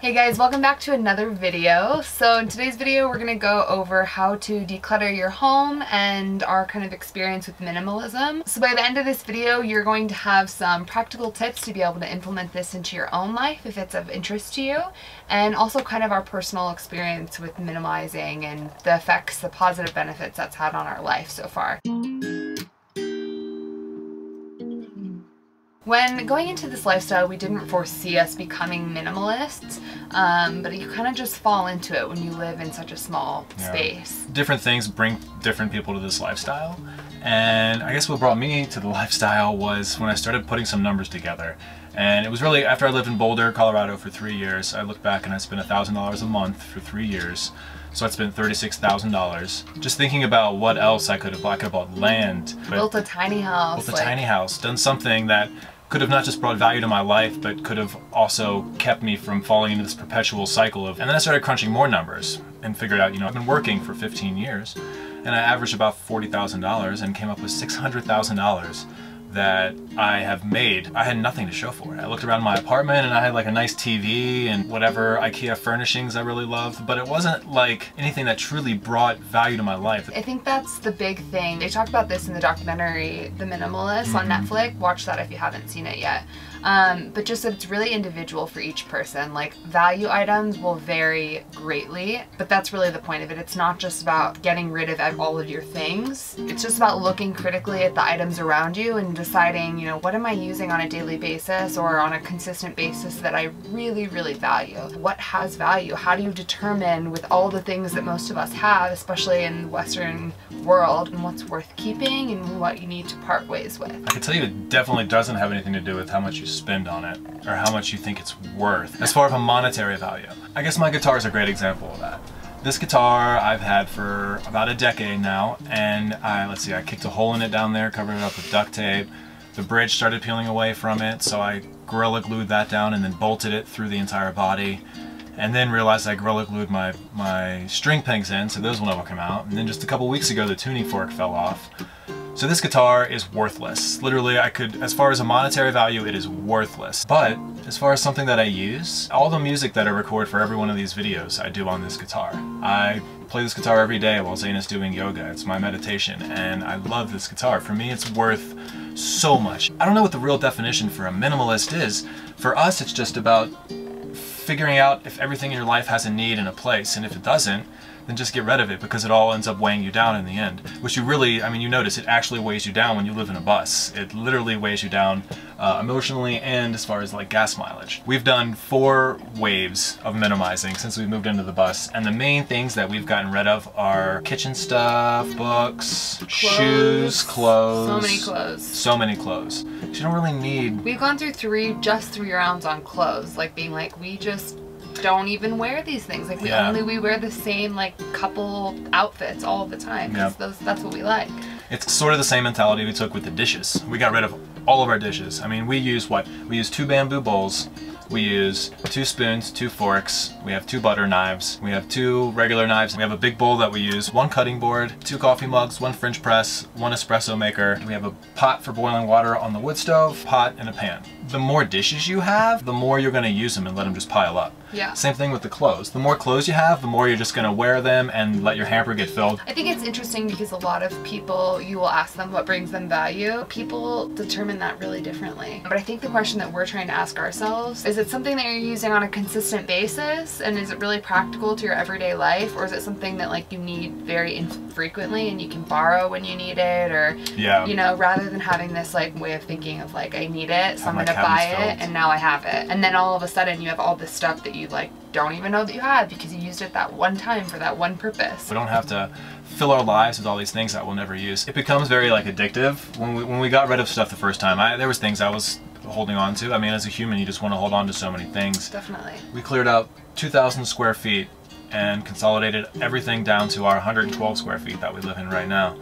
Hey guys, welcome back to another video. So in today's video we're going to go over how to declutter your home and our kind of experience with minimalism. So by the end of this video you're going to have some practical tips to be able to implement this into your own life if it's of interest to you, and also kind of our personal experience with minimalizing and the effects, the positive benefits that's had on our life so far. When going into this lifestyle, we didn't foresee us becoming minimalists, but you kind of just fall into it when you live in such a small space. Different things bring different people to this lifestyle, and I guess what brought me to the lifestyle was when I started putting some numbers together. And it was really after I lived in Boulder, Colorado for 3 years. I looked back and I spent $1,000 a month for 3 years. So I spent $36,000 just thinking about what else I could have bought. I could have bought land. Built a tiny house. Built a tiny house. Done something that could have not just brought value to my life, but could have also kept me from falling into this perpetual cycle of... And then I started crunching more numbers and figured out, I've been working for 15 years and I averaged about $40,000 and came up with $600,000 that I have made. I had nothing to show for it. I looked around my apartment and I had like a nice TV and whatever IKEA furnishings I really loved, but it wasn't like anything that truly brought value to my life. I think that's the big thing. They talk about this in the documentary The Minimalist on Netflix. Watch that if you haven't seen it yet. But just that it's really individual for each person. Like, value items will vary greatly, but that's really the point of it. It's not just about getting rid of all of your things. It's just about looking critically at the items around you and deciding, what am I using on a daily basis or on a consistent basis that I really, really value? What has value? How do you determine with all the things that most of us have, especially in the Western world, and what's worth keeping and what you need to part ways with? I can tell you it definitely doesn't have anything to do with how much you spend on it or how much you think it's worth as far as a monetary value. I guess my guitar is a great example of that. This guitar I've had for about a decade now, and I kicked a hole in it down there, covered it up with duct tape. The bridge started peeling away from it, so I Gorilla Glued that down and then bolted it through the entire body. And then realized I Gorilla Glued my string pegs in, so those will never come out. And then just a couple weeks ago, the tuning fork fell off. So this guitar is worthless. Literally, as far as a monetary value, it is worthless. But as far as something that I use, all the music that I record for every one of these videos, I do on this guitar. I play this guitar every day while Zane is doing yoga. It's my meditation, and I love this guitar. For me, it's worth so much. I don't know what the real definition for a minimalist is. For us, it's just about figuring out if everything in your life has a need and a place, and if it doesn't, then just get rid of it, because it all ends up weighing you down in the end. Which you notice it actually weighs you down when you live in a bus. It literally weighs you down emotionally and as far as like gas mileage. We've done 4 waves of minimizing since we moved into the bus, and the main things that we've gotten rid of are kitchen stuff, books, shoes, clothes. So many clothes. So many clothes. You don't really need... We've gone through 3 rounds on clothes, like being like, we just don't even wear these things. Like we wear the same like couple outfits all the time because that's what we like. It's sort of the same mentality we took with the dishes. We got rid of all of our dishes. I mean, we use what? We use 2 bamboo bowls. We use 2 spoons, 2 forks, we have 2 butter knives, we have 2 regular knives, we have a big bowl that we use, 1 cutting board, 2 coffee mugs, 1 French press, 1 espresso maker. We have a pot for boiling water on the wood stove, pot and a pan. The more dishes you have, the more you're going to use them and let them just pile up. Yeah. Same thing with the clothes. The more clothes you have, the more you're just going to wear them and let your hamper get filled. I think it's interesting because a lot of people, you will ask them what brings them value. People determine that really differently. But I think the question that we're trying to ask ourselves, is it something that you're using on a consistent basis, and is it really practical to your everyday life, or is it something that like you need very infrequently and you can borrow when you need it, or rather than having this like way of thinking of like, I need it, so I'm gonna buy it and now I have it, and then all of a sudden you have all this stuff that you like don't even know that you have because you used it that one time for that one purpose. We don't have to fill our lives with all these things that we'll never use. It becomes very like addictive. When we got rid of stuff the first time, there was things I was holding on to. I mean, as a human, you just want to hold on to so many things. Definitely. We cleared out 2,000 square feet and consolidated everything down to our 112 square feet that we live in right now.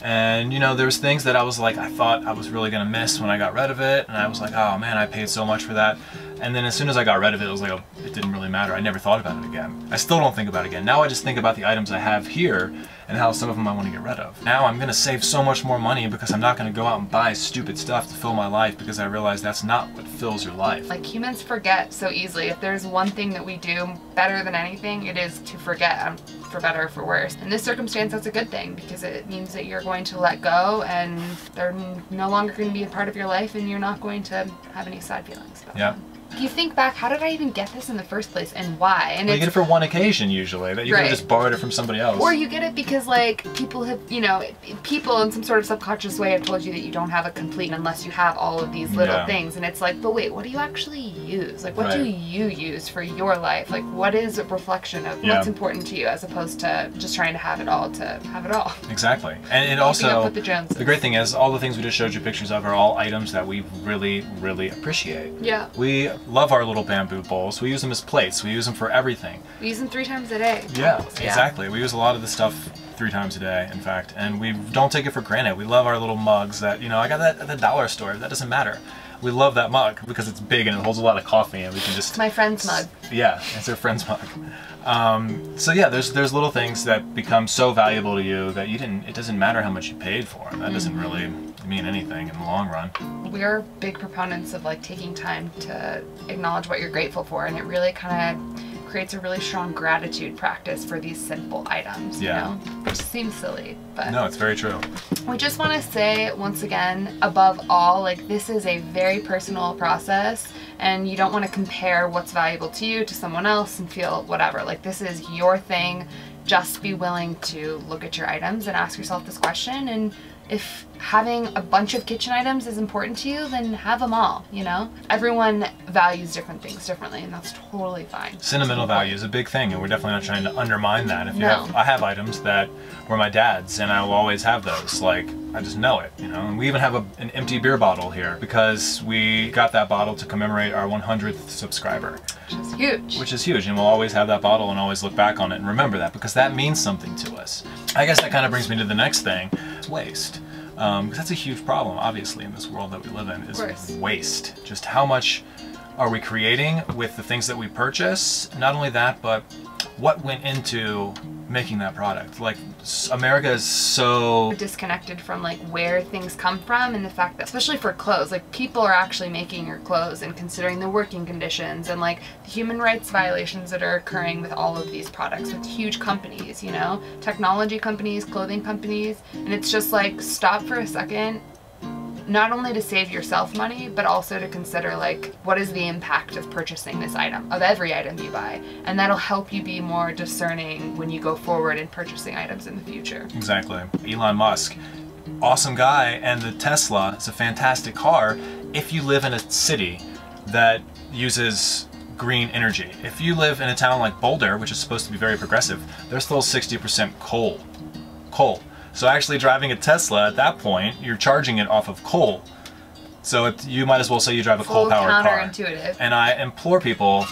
And you know, there's things that I was like, I thought I was really gonna miss when I got rid of it, and I was like, oh man, I paid so much for that. And then as soon as I got rid of it, it was like, oh, it didn't really matter. I never thought about it again. I still don't think about it again. Now I just think about the items I have here and how some of them I want to get rid of. Now I'm gonna save so much more money because I'm not gonna go out and buy stupid stuff to fill my life, because I realize that's not what fills your life. Like, humans forget so easily. If there's one thing that we do better than anything, it is to forget, for better or for worse. In this circumstance, that's a good thing, because it means that you're going to let go and they're no longer going to be a part of your life, and you're not going to have any sad feelings about them. You think back, how did I even get this in the first place, and why? And well, you get it for one occasion usually, that you could have just borrowed it from somebody else. Or you get it because, like, people have, you know, people in some sort of subconscious way have told you that you don't have a complete unless you have all of these little things. And it's like, but wait, what do you actually use? Like, what do you use for your life? Like, what is a reflection of what's important to you, as opposed to just trying to have it all to have it all? Exactly. And it also, the great thing is, all the things we just showed you pictures of are all items that we really, really appreciate. Yeah. We love our little bamboo bowls. We use them as plates. We use them for everything. We use them 3 times a day. Yeah, exactly. We use a lot of the stuff 3 times a day, in fact, and we don't take it for granted. We love our little mugs that, you know, I got that at the dollar store. That doesn't matter. We love that mug because it's big and it holds a lot of coffee, and we can just... It's my friend's mug. Yeah, it's our friend's mug. So yeah, there's little things that become so valuable to you that it doesn't matter how much you paid for them. That doesn't really mean anything in the long run. We're big proponents of, like, taking time to acknowledge what you're grateful for, and it really kind of creates a really strong gratitude practice for these simple items, you know? Which seems silly, but... No, it's very true. We just want to say, once again, above all, like, this is a very personal process, and you don't want to compare what's valuable to you to someone else and feel whatever. Like, this is your thing. Just be willing to look at your items and ask yourself this question, and if having a bunch of kitchen items is important to you, then have them all, you know? Everyone values different things differently, and that's totally fine. Sentimental value is a big thing, and we're definitely not trying to undermine that. If you I have items that were my dad's, and I will always have those. Like, I just know it, you know? And we even have an empty beer bottle here, because we got that bottle to commemorate our 100th subscriber. Which is huge. Which is huge, and we'll always have that bottle and always look back on it and remember that, because that means something to us. I guess that kind of brings me to the next thing. It's waste. Because that's a huge problem, obviously, in this world that we live in, is waste. Just how much are we creating with the things that we purchase? Not only that, but what went into making that product. Like, America is so disconnected from, like, where things come from, and the fact that, especially for clothes, like, people are actually making your clothes and considering the working conditions and, like, the human rights violations that are occurring with all of these products with huge companies, you know, technology companies, clothing companies, and it's just like, stop for a second. Not only to save yourself money, but also to consider, like, what is the impact of purchasing this item, of every item you buy, and that'll help you be more discerning when you go forward in purchasing items in the future. Exactly. Elon Musk, awesome guy, and the Tesla is a fantastic car if you live in a city that uses green energy. If you live in a town like Boulder, which is supposed to be very progressive, there's still 60% coal. So actually driving a Tesla at that point, you're charging it off of coal. So you might as well say you drive a coal-powered car. Counterintuitive. And I implore people,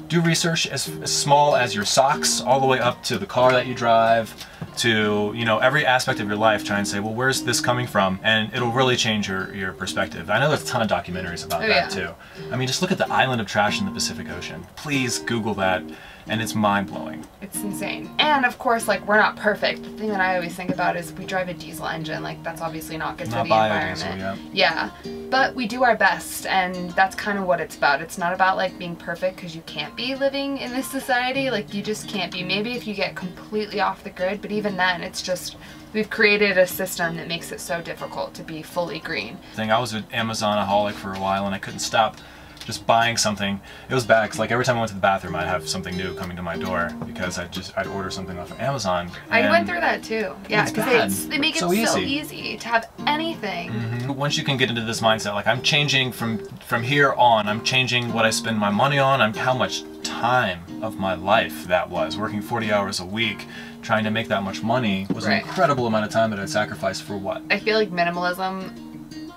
do research as small as your socks, all the way up to the car that you drive, to, you know, every aspect of your life. Try and say, well, where's this coming from? And it'll really change your perspective. I know there's a ton of documentaries about that too. I mean, just look at the island of trash in the Pacific Ocean. Please Google that. And it's mind-blowing. It's insane. And of course, like, we're not perfect. The thing that I always think about is we drive a diesel engine. Like, that's obviously not good for the environment. Yeah. But we do our best, and that's kind of what it's about. It's not about, like, being perfect, because you can't be living in this society. Like, you just can't be. Maybe if you get completely off the grid, but even then, it's just, we've created a system that makes it so difficult to be fully green. I was an Amazon-aholic for a while, and I couldn't stop just buying something. It was bad, because, like, every time I went to the bathroom, I'd have something new coming to my door, because I'd order something off of Amazon. I went through that too. Yeah, because they make it so easy to have anything. Once you can get into this mindset, like, I'm changing from here on, I'm changing what I spend my money on, how much time of my life that was. Working 40 hours a week, trying to make that much money was an incredible amount of time that I'd sacrifice for what? I feel like minimalism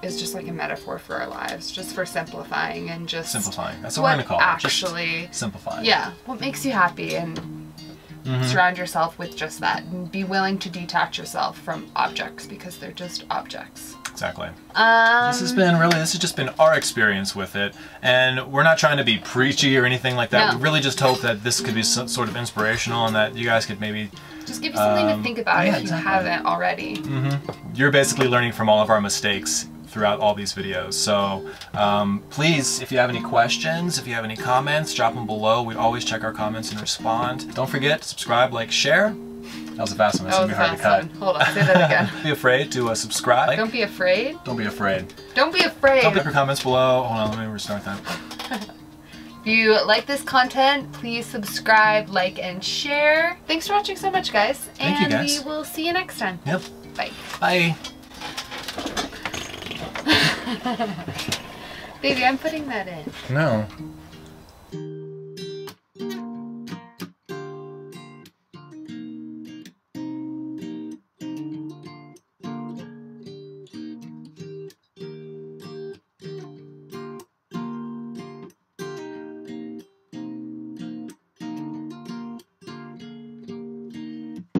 is just like a metaphor for our lives, just for simplifying and just... Simplifying. That's what we're going to call it. Actually... Just simplifying. Yeah. What makes you happy, and Surround yourself with just that, and be willing to detach yourself from objects because they're just objects. Exactly. This has just been our experience with it, and we're not trying to be preachy or anything like that. No. We really just hope that this could be some sort of inspirational, and that you guys could maybe just give you something to think about if you haven't already. You're basically learning from all of our mistakes throughout all these videos. So please, if you have any questions, if you have any comments, drop them below. We always check our comments and respond. Don't forget to subscribe, like, share. That was a fast one. It's gonna be hard to cut. Hold on, say that again. Don't be afraid to subscribe. Don't be afraid. Don't be afraid. Don't be afraid. Drop your comments below. Hold on, let me restart that. If you like this content, please subscribe, like, and share. Thanks for watching so much, guys. Thank you, guys. And we will see you next time. Yep. Bye. Bye. Baby, I'm putting that in. No.